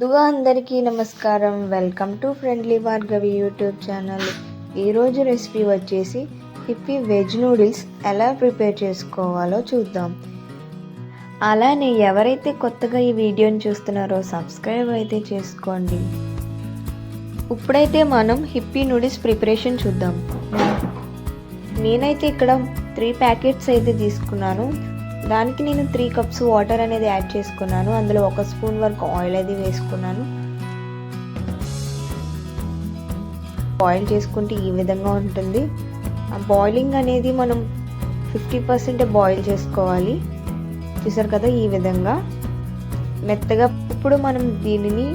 ముందుగా అందరికీ నమస్కారం. Welcome to friendly Bhargavi YouTube channel. ఈరోజు రెసిపీ వచ్చేసి హిప్పీ వెజ్ నూడిల్స్ ఎలా ప్రిపేర్ చేసుకోవాలో చూద్దాం. అలానే ఎవరైతే కొత్తగా ఈ వీడియోని చూస్తున్నారో సబ్స్క్రైబ్ అయితే చేసుకోండి. ఇప్పుడైతే మనం హిప్పీ నూడిల్స్ ప్రిపరేషన్ చూద్దాం. నేనైతే ఇక్కడ 3 ప్యాకెట్స్ అయితే తీసుకున్నాను. దానికి నేను 3 కప్స్ వాటర్ అనేది యాడ్ చేసుకున్నాను. అందులో 1 స్పూన్ వరకు ఆయిల్ అది వేసుకున్నాను. బాయిల్ చేసుకుంటే ఈ విధంగా ఉంటుంది. ఆ బాయిలింగ్ అనేది మనం 50% బాయిల్ చేసుకోవాలి. చూసారు కదా, ఈ విధంగా మెత్తగా. ఇప్పుడు మనం దీనిని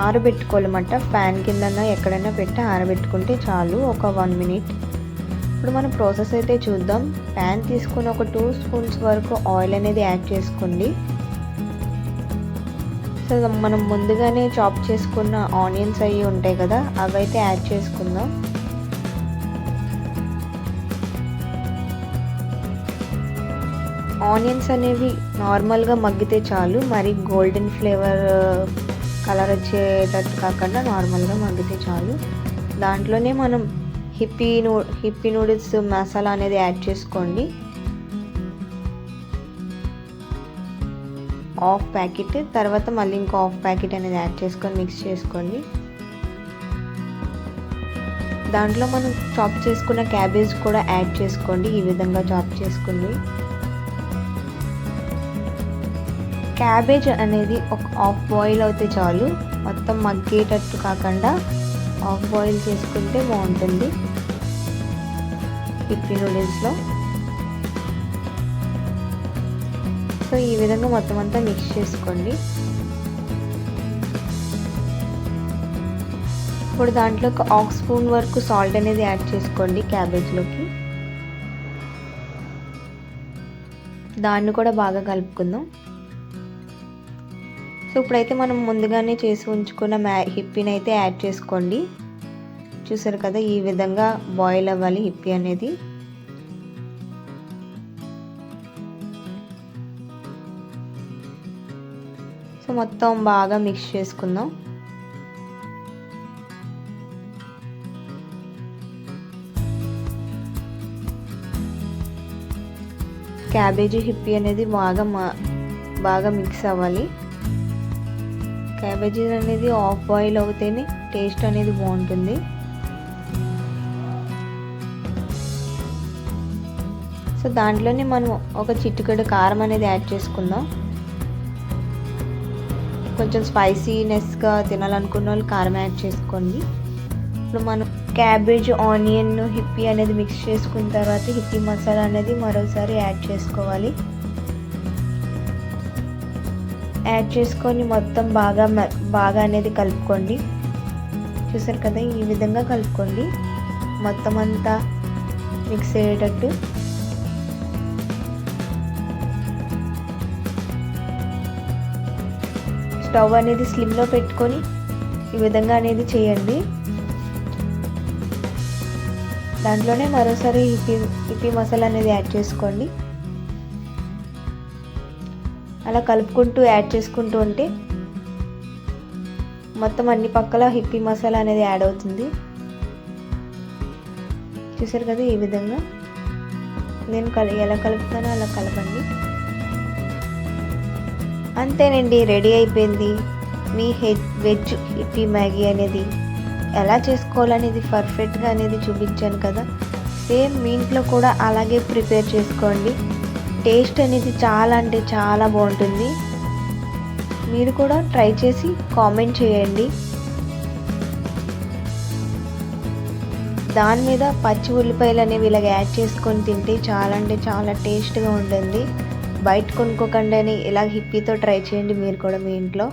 ఆరబెట్టుకోవాలన్నమాట. ఫ్యాన్ కిందన్నా ఎక్కడైనా పెట్టి ఆరబెట్టుకుంటే చాలు, ఒక 1 మినిట్. ఇప్పుడు మనం ప్రాసెస్ అయితే చూద్దాం. ప్యాన్ తీసుకుని ఒక 2 స్పూన్స్ వరకు ఆయిల్ అనేది యాడ్ చేసుకోండి. సో మనం ముందుగానే చాప్ చేసుకున్న ఆనియన్స్ అవి ఉంటాయి కదా, అవి అయితే యాడ్ చేసుకుందాం. ఆనియన్స్ అనేవి నార్మల్గా మగ్గితే చాలు, మరి గోల్డెన్ ఫ్లేవర్ కలర్ వచ్చేటట్టు కాకుండా నార్మల్గా మగ్గితే చాలు. దాంట్లోనే మనం హిప్పీ నూడిల్స్ మసాలా అనేది యాడ్ చేసుకోండి. 1/2 ప్యాకెట్, తర్వాత మళ్ళీ ఇంకో 1/2 ప్యాకెట్ అనేది యాడ్ చేసుకొని మిక్స్ చేసుకోండి. దాంట్లో మనం చాప్ చేసుకున్న క్యాబేజ్ కూడా యాడ్ చేసుకోండి. ఈ విధంగా చాప్ చేసుకుంది. క్యాబేజ్ అనేది ఒక 1/2 బాయిల్ అయితే చాలు, మొత్తం మగ్గేటట్టు కాకుండా 1/2 బాయిల్ చేసుకుంటే బాగుంటుంది హిప్పీ నూడిల్స్లో. సో ఈ విధంగా మొత్తం అంతా మిక్స్ చేసుకోండి. ఇప్పుడు దాంట్లో 1 స్పూన్ వరకు సాల్ట్ అనేది యాడ్ చేసుకోండి క్యాబేజ్లోకి. దాన్ని కూడా బాగా కలుపుకుందాం. సో ఇప్పుడైతే మనం ముందుగానే చేసి ఉంచుకున్న హిప్పీని అయితే యాడ్ చేసుకోండి. చూసారు కదా, ఈ విధంగా బాయిల్ అవ్వాలి హిప్పీ అనేది. సో మొత్తం బాగా మిక్స్ చేసుకుందాం. క్యాబేజీ హిప్పీ అనేది బాగా మిక్స్ అవ్వాలి. క్యాబేజీ అనేది 1/2 బాయిల్ అవుతేనే టేస్ట్ అనేది బాగుంటుంది. సో దాంట్లోనే మనం ఒక చిటికెడు కారం అనేది యాడ్ చేసుకుందాం. కొంచెం స్పైసీనెస్గా తినాలనుకున్న వాళ్ళు కారం యాడ్ చేసుకోండి. ఇప్పుడు మనం క్యాబేజ్, ఆనియన్, హిప్పీ అనేది మిక్స్ చేసుకున్న తర్వాత హిప్పీ మసాలా అనేది మరోసారి యాడ్ చేసుకోవాలి. యాడ్ చేసుకొని మొత్తం బాగా అనేది కలుపుకోండి. చూసారు కదా, ఈ విధంగా కలుపుకోండి మొత్తం అంతా మిక్స్ అయ్యేటట్టు. స్టవ్ అనేది స్లిమ్లో పెట్టుకొని ఈ విధంగా అనేది చేయండి. దాంట్లోనే మరోసారి హిప్పీ మసాలా అనేది యాడ్ చేసుకోండి. అలా కలుపుకుంటూ యాడ్ చేసుకుంటూ ఉంటే మొత్తం అన్ని పక్కల హిప్పీ మసాలా అనేది యాడ్ అవుతుంది. చూసారు కదా, ఈ విధంగా నేను ఎలా కలుపుతానో అలా కలపండి. అంతేనండి, రెడీ అయిపోయింది మీ వెజ్ హిప్పీ మ్యాగీ అనేది. ఎలా చేసుకోవాలనేది పర్ఫెక్ట్గా అనేది చూపించాను కదా. సేమ్ మీ ఇంట్లో కూడా అలాగే ప్రిపేర్ చేసుకోండి. టేస్ట్ అనేది చాలా అంటే చాలా బాగుంటుంది. మీరు కూడా ట్రై చేసి కామెంట్ చేయండి. దాని మీద పచ్చి ఉల్లిపాయలు అనేవి ఇలాగ యాడ్ చేసుకొని తింటే చాలా అంటే చాలా టేస్ట్గా ఉంటుంది. బయట కొనుక్కోకండి, ఇలా హిప్పీతో ట్రై చేయండి మీరు కూడా మీ ఇంట్లో.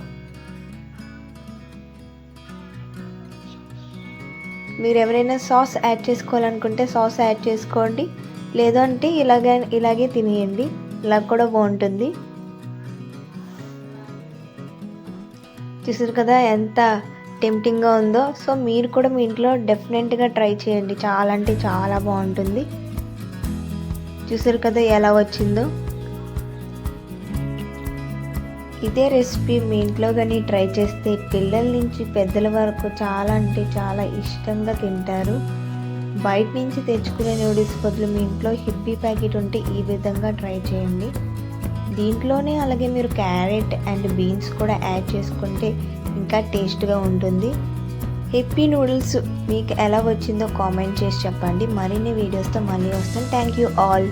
మీరు ఎవరైనా సాస్ యాడ్ చేసుకోవాలనుకుంటే సాస్ యాడ్ చేసుకోండి, లేదంటే ఇలాగే తినేయండి, ఇలా కూడా బాగుంటుంది. చూసారు కదా ఎంత టెంప్టింగ్గా ఉందో. సో మీరు కూడా మీ ఇంట్లో డెఫినెట్గా ట్రై చేయండి, చాలా అంటే చాలా బాగుంటుంది. చూసారు కదా ఎలా వచ్చిందో. ఇదే రెసిపీ మీ ఇంట్లో కానీ ట్రై చేస్తే పిల్లల నుంచి పెద్దల వరకు చాలా అంటే చాలా ఇష్టంగా తింటారు. బయట నుంచి తెచ్చుకునే నూడిల్స్ బదులు మీ ఇంట్లో హిప్పీ ప్యాకెట్ ఉంటే ఈ విధంగా ట్రై చేయండి. దీంట్లోనే అలాగే మీరు క్యారెట్ అండ్ బీన్స్ కూడా యాడ్ చేసుకుంటే ఇంకా టేస్ట్గా ఉంటుంది. హిప్పీ నూడిల్స్ మీకు ఎలా వచ్చిందో కామెంట్ చేసి చెప్పండి. మరిన్ని వీడియోస్తో మళ్ళీ వస్తాను. Thank you all.